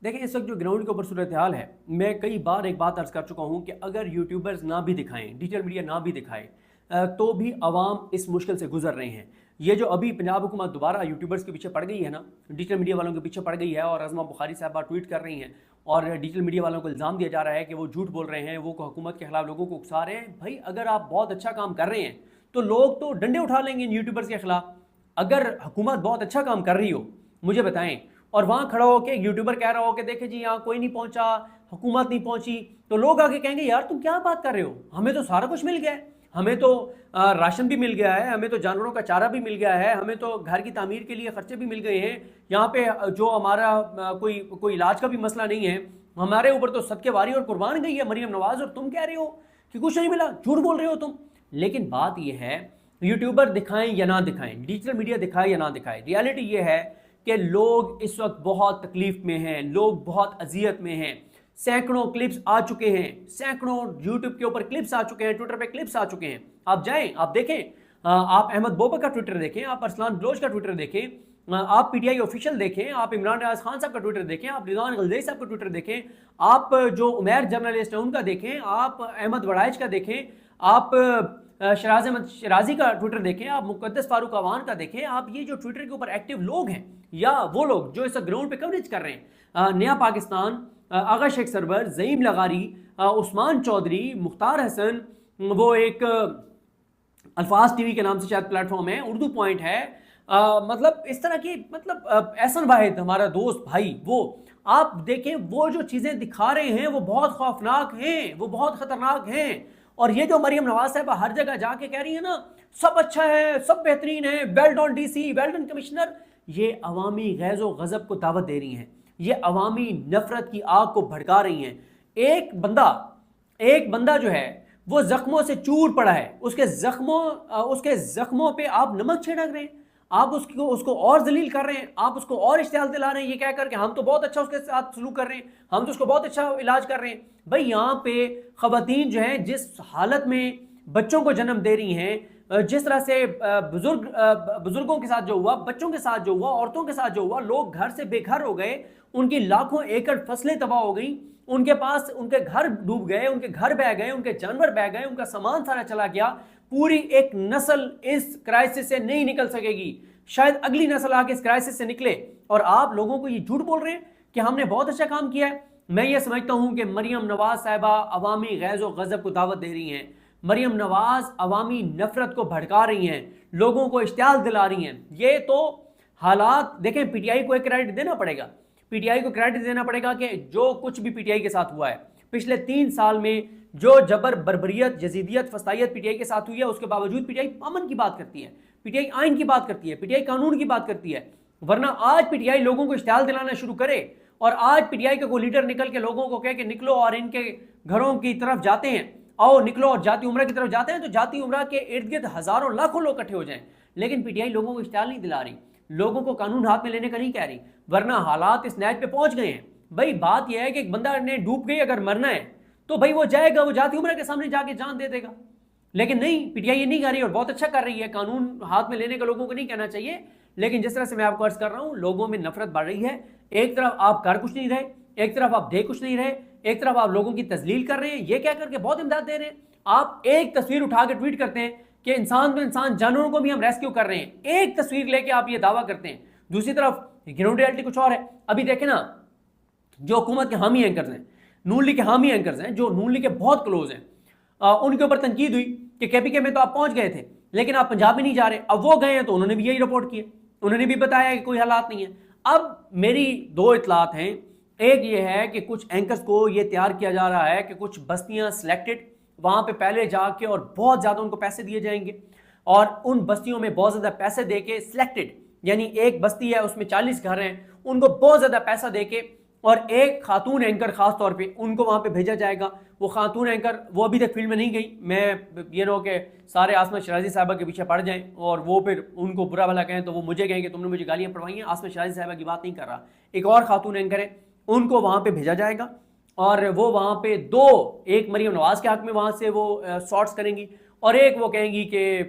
देखिए, इस वक्त जो ग्राउंड के ऊपर सूरत हाल है, मैं कई बार एक बात अर्ज कर चुका हूँ कि अगर यूट्यूबर्स ना भी दिखाएं, डिजिटल मीडिया ना भी दिखाए, तो भी आवाम इस मुश्किल से गुजर रहे हैं। ये जो अभी पंजाब हुकूमत दोबारा यूट्यूबर्स के पीछे पड़ गई है ना, डिजिटल मीडिया वालों के पीछे पड़ गई है, और अज़मा बुखारी साहबा ट्वीट कर रही हैं और डिजिटल मीडिया वालों को इल्ज़ाम दिया जा रहा है कि वो झूठ बोल रहे हैं, वो हुकूमत के खिलाफ लोगों को उकसा रहे हैं। भाई, अगर आप बहुत अच्छा काम कर रहे हैं तो लोग तो डंडे उठा लेंगे इन यूट्यूबर्स के खिलाफ। अगर हुकूमत बहुत अच्छा काम कर रही हो, मुझे बताएं, और वहां खड़ा हो के यूट्यूबर कह रहा हो कि देखे जी यहाँ कोई नहीं पहुंचा, हुकूमत नहीं पहुंची, तो लोग आके कहेंगे यार तुम क्या बात कर रहे हो, हमें तो सारा कुछ मिल गया है, हमें तो राशन भी मिल गया है, हमें तो जानवरों का चारा भी मिल गया है, हमें तो घर की तामीर के लिए खर्चे भी मिल गए हैं, यहाँ पे जो हमारा कोई कोई इलाज का भी मसला नहीं है, हमारे ऊपर तो सदके वारी और कुर्बान गई है मरियम नवाज, और तुम कह रहे हो कि कुछ नहीं मिला, झूठ बोल रहे हो तुम। लेकिन बात यह है, यूट्यूबर दिखाएं या ना दिखाएं, डिजिटल मीडिया दिखाए या ना दिखाए, रियलिटी ये है कि लोग इस वक्त बहुत तकलीफ में हैं, लोग बहुत अजियत में हैं। सैकड़ों क्लिप्स आ चुके हैं, सैकड़ों यूट्यूब के ऊपर क्लिप्स आ चुके हैं, ट्विटर पे क्लिप्स आ चुके हैं। आप जाएं, आप देखें, आप अहमद बोबर का ट्विटर देखें, आप अरसलान बलोच का ट्विटर देखें, आप पीटीआई ऑफिशियल देखें, आप इमरान रियाज खान साहब का ट्विटर देखें, आप रिजवान गलजई साहब का ट्विटर देखें, आप जो उमैर जर्नलिस्ट हैं उनका देखें, आप अहमद वड़ाइच का देखें, आप शराज अहमद शराजी का ट्विटर देखें, आप मुकद्दस फारूक अवान का देखें। आप ये जो ट्विटर के ऊपर एक्टिव लोग हैं या वो लोग जो इस ग्राउंड पे कवरेज कर रहे हैं, नया पाकिस्तान, आगा शेख सरवर, ज़ईम लगारी, उस्मान चौधरी, मुख्तार हसन, वो एक अल्फाज टीवी के नाम से शायद प्लेटफॉर्म है, उर्दू पॉइंट है, मतलब इस तरह की, मतलब एहसन वाहिद हमारा दोस्त भाई, वो आप देखें वो जो चीज़ें दिखा रहे हैं वो बहुत खौफनाक हैं, वो बहुत ख़तरनाक हैं। और ये जो मरियम नवाज साहब हर जगह जाके कह रही है ना सब अच्छा है, सब बेहतरीन है, well done DC, well done commissioner, ये अवामी गैज़ो गज़ब को दावत दे रही हैं, ये अवामी नफरत की आग को भड़का रही हैं। एक बंदा जो है वो जख्मों से चूर पड़ा है, उसके जख्मों पे आप नमक छिड़क रहे हैं, आप उसको और जलील कर रहे हैं, आप उसको और इश्तियाल दिला रहे हैं, ये कह कर कि हम तो बहुत अच्छा उसके साथ सलूक कर रहे हैं, हम तो उसको बहुत अच्छा इलाज कर रहे हैं। भाई, यहाँ पे खवातीन जो हैं जिस हालत में बच्चों को जन्म दे रही हैं, जिस तरह से बुजुर्गों के साथ जो हुआ, बच्चों के साथ जो हुआ, औरतों के साथ जो हुआ, लोग घर से बेघर हो गए, उनकी लाखों एकड़ फसलें तबाह हो गई, उनके घर डूब गए, उनके घर बह गए, उनके जानवर बह गए, उनका सामान सारा चला गया। पूरी एक नस्ल इस क्राइसिस से नहीं निकल सकेगी, शायद अगली नस्ल आके इस क्राइसिस से निकले, और आप लोगों को ये झूठ बोल रहे हैं कि हमने बहुत अच्छा काम किया है। मैं ये समझता हूं कि मरियम नवाज साहिबा अवामी गैज़ो गज़ब को दावत दे रही हैं, मरियम नवाज अवामी नफरत को भड़का रही हैं, लोगों को इश्तियाल दिला रही हैं। ये तो हालात देखें, पीटीआई को एक क्रेडिट देना पड़ेगा, पीटीआई को क्रेडिट देना पड़ेगा कि जो कुछ भी पीटीआई के साथ हुआ है पिछले 3 साल में, जो जबर बर्बरियत जजीदियत फसाइयत पीटीआई के साथ हुई है, उसके बावजूद पीटीआई अमन की बात करती है, पीटीआई आइन की बात करती है, पीटीआई कानून की बात करती है। वरना आज पीटीआई लोगों को इश्तियाल दिलाना शुरू करे और आज पीटीआई का कोई लीडर निकल के लोगों को कहे कि निकलो और इनके घरों की तरफ जाते हैं, आओ निकलो और जाती उम्रा की तरफ जाते हैं, तो जाती उम्रा के इर्द गिर्द हजारों लाखों लोग इकट्ठे हो जाएं। लेकिन पीटीआई लोगों को इश्तियाल नहीं दिला रही, लोगों को कानून हाथ में लेने का नहीं कह रही, वरना हालात इस नैज पे पहुंच गए हैं। भाई, बात यह है कि एक बंदा ने डूब गई, अगर मरना है तो भाई वो जाएगा, वो जाती उम्र के सामने जाके जान दे देगा। लेकिन नहीं, पीटीआई ये नहीं कर रही और बहुत अच्छा कर रही है। कानून हाथ में लेने का लोगों को नहीं कहना चाहिए, लेकिन जिस तरह से मैं आपको अर्ज कर रहा हूं, लोगों में नफरत बढ़ रही है। एक तरफ आप कर कुछ नहीं रहे, एक तरफ आप दे कुछ नहीं रहे, एक तरफ आप लोगों की तजलील कर रहे हैं, ये कह करके बहुत इमदाद दे रहे हैं। आप एक तस्वीर उठा के ट्वीट करते हैं कि इंसान तो इंसान, जानवरों को भी हम रेस्क्यू कर रहे हैं, एक तस्वीर लेके आप ये दावा करते हैं। दूसरी तरफ ग्राउंड रियलिटी कुछ और है। अभी देखें ना, जो हुकूमत के हामी एंकर्स हैं, नून लीग के हामी एंकर्स हैं, जो नून लीग के बहुत क्लोज हैं, उनके ऊपर तनकीद हुई कि केपीके में तो आप पहुंच गए थे लेकिन आप पंजाब में नहीं जा रहे। अब वो गए हैं तो उन्होंने भी यही रिपोर्ट किया, उन्होंने भी बताया कि कोई हालात नहीं है। अब मेरी 2 इतलात हैं, एक ये है कि कुछ एंकर्स को ये तैयार किया जा रहा है कि कुछ बस्तियां सिलेक्टेड, वहां पे पहले जाके और बहुत ज्यादा उनको पैसे दिए जाएंगे, और उन बस्तियों में बहुत ज्यादा पैसे देके सिलेक्टेड, यानी एक बस्ती है उसमें 40 घर हैं, उनको बहुत ज्यादा पैसा देके, और एक खातून एंकर खास तौर पे उनको वहां पे भेजा जाएगा। वो खातून एंकर वो अभी तक फील्ड में नहीं गई, मैं ये नो कि सारे आसमा शराजी साहबा के पीछे पड़ जाएं और वो फिर उनको बुरा भला कहें तो वो मुझे कहें कि तुमने मुझे गालियां पड़वाई हैं। आसमा शराजी साहबा की बात नहीं कर रहा, एक और खातून एंकर है, उनको वहां पे भेजा जाएगा और वो वहां पे 2, एक मरियम नवाज के हक में वहां से वो शॉर्ट्स करेंगी, और एक वो कहेंगी कि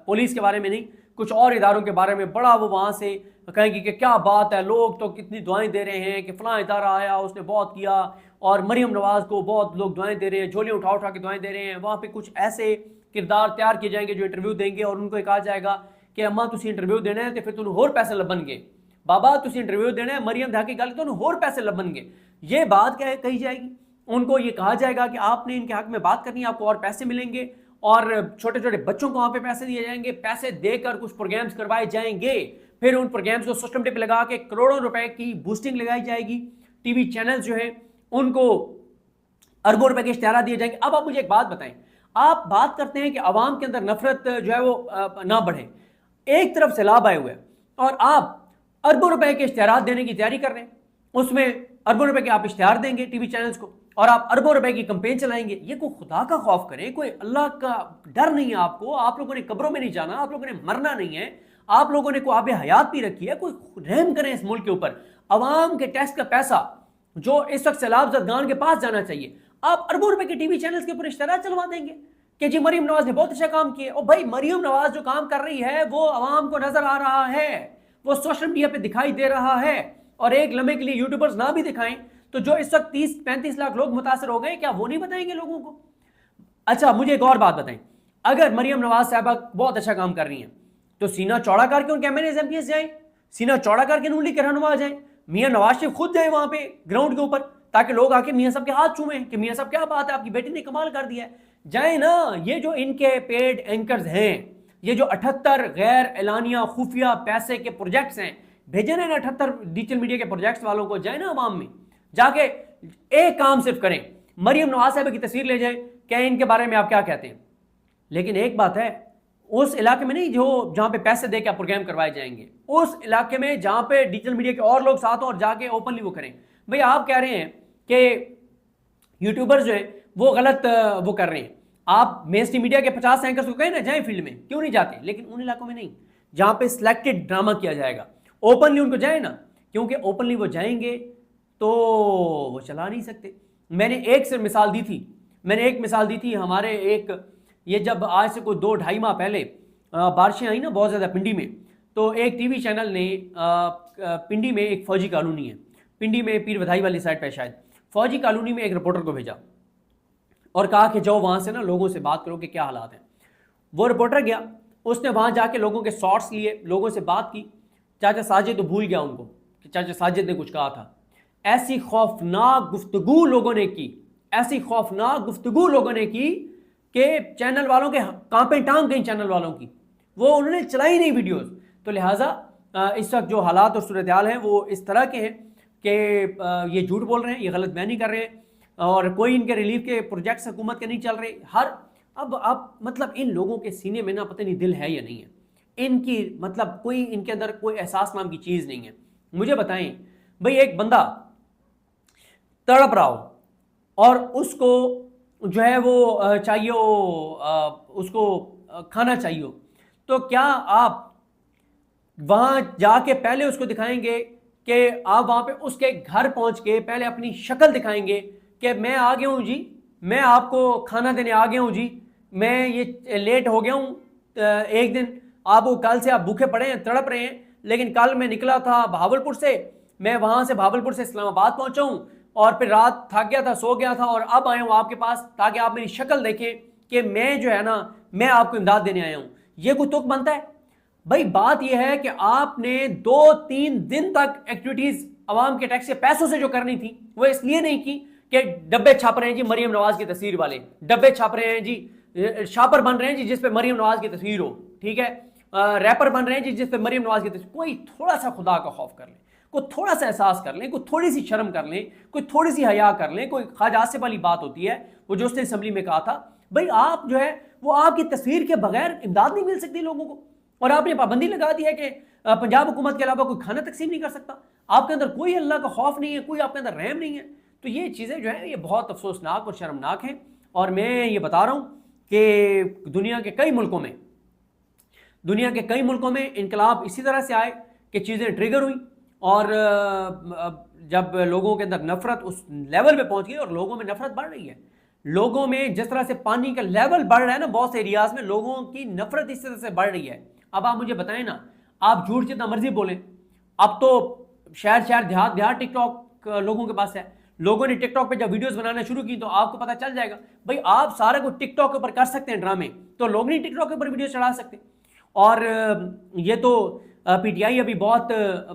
पुलिस के बारे में नहीं, कुछ और इदारों के बारे में बड़ा वो वहां से कहेंगे कि क्या बात है, लोग तो कितनी दुआएं दे रहे हैं कि फलां इदारा आया उसने बहुत किया और मरियम नवाज को बहुत लोग दुआएं दे रहे हैं, झोलियां उठा उठा के दुआएं दे रहे हैं। वहाँ पे कुछ ऐसे किरदार तैयार किए जाएंगे जो इंटरव्यू देंगे और उनको कहा जाएगा कि अम्मा तुम इंटरव्यू देना है तो फिर तुम होर पैसे लभनगे, बाबा तुम इंटरव्यू देना है मरियम दा की गल तो होर पैसे लभनगे। ये बात क्या कही जाएगी, उनको ये कहा जाएगा कि आपने इनके हक में बात करनी है, आपको और पैसे मिलेंगे और छोटे छोटे बच्चों को वहां पे पैसे दिए जाएंगे, पैसे देकर कुछ प्रोग्राम्स करवाए जाएंगे, फिर उन प्रोग्राम्स को सिस्टम पे लगा के करोड़ों रुपए की बूस्टिंग लगाई जाएगी। टीवी चैनल जो है उनको अरबों रुपए के इश्तिहार दिए जाएंगे। अब आप मुझे एक बात बताएं, आप बात करते हैं कि आवाम के अंदर नफरत जो है वो ना बढ़े, एक तरफ से लाभ आए हुए और आप अरबों रुपए के इश्तिहार देने की तैयारी कर रहे हैं, उसमें अरबों रुपए के आप इश्तिहार देंगे टीवी चैनल्स को और आप अरबों रुपए की कंपेन चलाएंगे। ये कोई खुदा का खौफ करें, कोई अल्लाह का डर नहीं है आपको, आप लोगों ने कब्रों में नहीं जाना, आप लोगों ने मरना नहीं है, आप लोगों ने कोई आबे हयात भी रखी है, कोई रहम करें इस मुल्क के ऊपर। अवाम के टैक्स का पैसा जो इस वक्त सैलाब जदगान के पास जाना चाहिए, आप अरबों रुपए के टीवी चैनल्स के ऊपर इश्तिहार चलवा देंगे कि जी मरियम नवाज ने बहुत अच्छा काम किया। और भाई मरियम नवाज जो काम कर रही है वो अवाम को नजर आ रहा है, वो सोशल मीडिया पे दिखाई दे रहा है, और एक लम्हे के लिए यूट्यूबर्स ना भी दिखाएं तो जो इस वक्त 30-35 लाख लोग मुतासर हो गए, क्या वो नहीं बताएंगे लोगों को? अच्छा मुझे एक और बात बताएं, अगर मरियम नवाज साहबा बहुत अच्छा काम कर रही हैं तो सीना चौड़ा करके उनके एमएनएस एमपीएस जाएं, सीना चौड़ा करके नून लीग के रहनुमा जाएं, मियां नवाज शरीफ खुद जाए वहां पे ग्राउंड के ऊपर, ताकि लोग आके मियां साहब के हाथ चूमें कि मियां साहब क्या बात है, आपकी बेटी ने कमाल कर दिया है। जाए ना, ये जो इनके पेड एंकर्स हैं, ये जो 78 गैर एलानिया खुफिया पैसे के प्रोजेक्ट्स हैं, भेजे ना 78 डिजिटल मीडिया के प्रोजेक्ट्स वालों को, जाए ना अवाम में जाके एक काम सिर्फ करें, मरियम नवाज साहब की तस्वीर ले जाए, क्या इनके बारे में आप क्या कहते हैं। लेकिन एक बात है, उस इलाके में नहीं जो जहां पे पैसे दे के प्रोग्राम करवाए जाएंगे, उस इलाके में जहां पे डिजिटल मीडिया के और लोग साथ हो और जाके ओपनली वो करें। भाई आप कह रहे हैं कि यूट्यूबर्स जो है वो गलत वो कर रहे हैं, आप मेन स्ट्रीम मीडिया के 50 एंकर्स को कहें ना जाए फील्ड में, क्यों नहीं जाते? लेकिन उन इलाकों में नहीं जहां पे सिलेक्टेड ड्रामा किया जाएगा, ओपनली उनको जाए ना, क्योंकि ओपनली वो जाएंगे तो वो चला नहीं सकते। मैंने एक मिसाल दी थी हमारे एक, ये जब आज से कोई 2-2.5 माह पहले बारिशें आई ना बहुत ज़्यादा पिंडी में, तो एक टीवी चैनल ने पिंडी में एक फौजी कॉलोनी है, पिंडी में पीर बधाई वाली साइड पे शायद, फौजी कॉलोनी में एक रिपोर्टर को भेजा और कहा कि जाओ वहाँ से ना लोगों से बात करो कि क्या हालात हैं। वो रिपोर्टर गया, उसने वहाँ जाके लोगों के शॉर्ट्स लिए, लोगों से बात की। चाचा साजिद तो भूल गया उनको कि चाचा साजिद ने कुछ कहा था। ऐसी खौफनाक गुफ्तगू लोगों ने की, ऐसी खौफनाक गुफ्तगू लोगों ने की कि चैनल वालों के कांपे टांग गई, चैनल वालों की, वो उन्होंने चलाई नहीं वीडियोस। तो लिहाजा इस वक्त जो हालात और सूरत हाल हैं वो इस तरह के हैं कि ये झूठ बोल रहे हैं, ये गलत बयानी कर रहे हैं और कोई इनके रिलीफ के प्रोजेक्ट्स हुकूमत के नहीं चल रहे। अब आप मतलब इन लोगों के सीने में ना पता नहीं दिल है या नहीं है, इनकी मतलब कोई इनके अंदर कोई एहसास नाम की चीज़ नहीं है। मुझे बताएं भाई, एक बंदा तड़प रहा हो और उसको जो है वो चाहिए उसको खाना चाहिए, तो क्या आप वहाँ जाके पहले उसको दिखाएंगे कि आप वहाँ पे उसके घर पहुँच के पहले अपनी शक्ल दिखाएंगे कि मैं आ गया हूँ जी, मैं आपको खाना देने आ गया हूँ जी, मैं ये लेट हो गया हूँ एक दिन, आपको कल से आप भूखे पड़े हैं, तड़प रहे हैं, लेकिन कल मैं निकला था भावलपुर से, मैं वहाँ से भावलपुर से इस्लामाबाद पहुँचा हूँ और फिर रात थक गया था, सो गया था और अब आया हूँ आपके पास ताकि आप मेरी शक्ल देखें कि मैं जो है ना मैं आपको इमदाद देने आया हूँ। ये कोई तुक बनता है? भाई बात यह है कि आपने 2-3 दिन तक एक्टिविटीज अवाम के टैक्स के पैसों से जो करनी थी वो इसलिए नहीं की कि डब्बे छाप रहे हैं जी मरियम नवाज की तस्वीर वाले, डब्बे छाप रहे हैं जी, शापर बन रहे हैं जी जिस पे मरियम नवाज की तस्वीर हो, ठीक है, रैपर बन रहे हैं जी जिस पे मरियम नवाज की तस्वीर। कोई थोड़ा सा खुदा का खौफ कर लें, कोई थोड़ा सा एहसास कर लें, कोई थोड़ी सी शर्म कर लें, कोई थोड़ी सी हया कर लें। कोई ख्वाजा आसिफ वाली बात होती है वो जो उसने असम्बली में कहा था, भाई आप जो है वो आपकी तस्वीर के बगैर इमदाद नहीं मिल सकती लोगों को, और आपने पाबंदी लगा दी है कि पंजाब हुकूमत के अलावा कोई खाना तकसीम नहीं कर सकता। आपके अंदर कोई अल्लाह का खौफ नहीं है, कोई आपके अंदर रहम नहीं है। तो ये चीज़ें जो है ये बहुत अफसोसनाक और शर्मनाक हैं। और मैं ये बता रहा हूँ कि दुनिया के कई मुल्कों में इनकलाब इसी तरह से आए कि चीज़ें ट्रिगर हुई और जब लोगों के अंदर नफरत उस लेवल पे पहुंच गई और लोगों में नफरत बढ़ रही है, लोगों में जिस तरह से पानी का लेवल बढ़ रहा है ना बहुत से एरियाज में, लोगों की नफरत इस तरह से बढ़ रही है। अब आप मुझे बताएं ना, आप झूठ जितना मर्जी बोलें, अब तो शहर शहर देहात देहात टिकटॉक लोगों के पास है। लोगों ने टिकटॉक पे जब वीडियोस बनाना शुरू की तो आपको पता चल जाएगा भाई आप सारे को टिकटॉक के ऊपर कर सकते हैं ड्रामे, तो लोग नहीं टिकटॉक के ऊपर वीडियो चढ़ा सकते। और ये तो पीटीआई अभी बहुत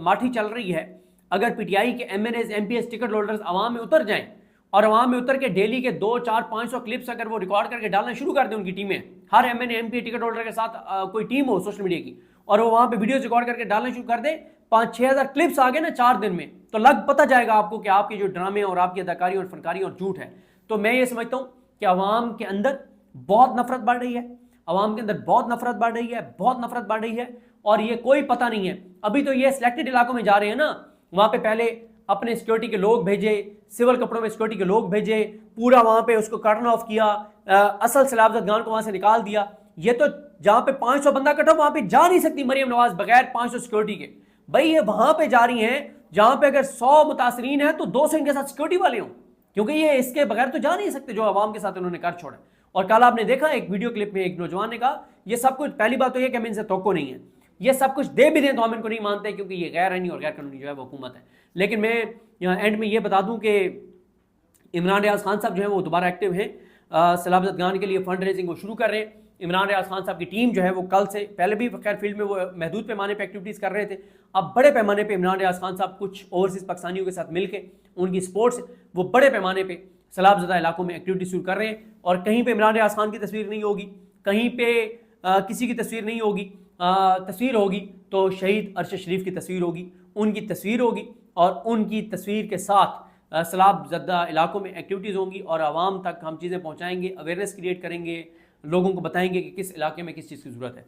माठी चल रही है। अगर पीटीआई के एमएनएस एमपीएस टिकट होल्डर्स आवाम में उतर जाएं और आवाम में उतर के डेली के 2, 4, 500 क्लिप्स अगर वो रिकॉर्ड करके डालना शुरू कर दें, उनकी टीमें, हर एमएनए एमपी टिकट होल्डर के साथ कोई टीम हो सोशल मीडिया की, और वो वहां पे वीडियोस रिकॉर्ड करके डालना शुरू कर दें, 5-6 हज़ार क्लिप्स आ गए ना 4 दिन में, तो लग पता जाएगा आपको कि आपके जो ड्रामे और आपकी अदाकारी और फनकारी और झूठ है। तो मैं ये समझता हूँ कि आवाम के अंदर बहुत नफरत बढ़ रही है, आवाम के अंदर बहुत नफरत बढ़ रही है, बहुत नफरत बढ़ रही है, और ये कोई पता नहीं है। अभी तो ये सिलेक्टेड इलाकों में जा रहे हैं ना, वहां पे पहले अपने सिक्योरिटी के लोग भेजे, सिविल कपड़ों में सिक्योरिटी के लोग भेजे, पूरा वहां पे उसको कर्टन ऑफ किया, असल सैलाब जद खान को वहां से निकाल दिया। ये तो जहां पे 500 बंदा कटा वहां पे जा नहीं सकती मरियम नवाज बगैर 500 सिक्योरिटी के। भाई ये वहां पे जा रही हैं जहां पे अगर 100 मुतासरीन है तो 200 इनके साथ सिक्योरिटी वाले हों, क्योंकि ये इसके बगैर तो जा नहीं सकते जो आवाम के साथ उन्होंने कर छोड़ा। और कल आपने देखा एक वीडियो क्लिप में एक नौजवान ने कहा ये सब कुछ, पहली बात तो ये कि हम इनसे तोक्को नहीं है, ये सब कुछ दे भी दें तो हम इनको नहीं मानते क्योंकि ये गैर आईनी और गैर कानूनी जो है वो हुकूमत है। लेकिन मैं यहाँ एंड में ये बता दूं कि इमरान रियाज खान साहब जो है वो दोबारा एक्टिव हैं, सलाबत खान के लिए फंड रेजिंग वो शुरू कर रहे हैं। इमरान रियाज खान साहब की टीम जो है वो कल से, पहले भी खैर फील्ड में वो महदूद पैमाने पे एक्टिविटीज़ कर रहे थे, अब बड़े पैमाने पे इमरान रियाज खान साहब कुछ ओवरसीज़ पाकिस्तानियों के साथ मिलकर उनकी सपोर्ट से वो बड़े पैमाने पे सैलाबज़दा इलाकों में एक्टिविटी शुरू कर रहे हैं। और कहीं पे इमरान रियाज खान की तस्वीर नहीं होगी, कहीं पे किसी की तस्वीर नहीं होगी, तस्वीर होगी तो शहीद अरशद शरीफ की तस्वीर होगी, उनकी तस्वीर होगी, और उनकी तस्वीर के साथ सैलाबज़दा इलाकों में एक्टिविटीज़ होंगी और आवाम तक हम चीज़ें पहुँचाएँगे, अवेयरनेस क्रिएट करेंगे, लोगों को बताएंगे कि किस इलाके में किस चीज़ की ज़रूरत है।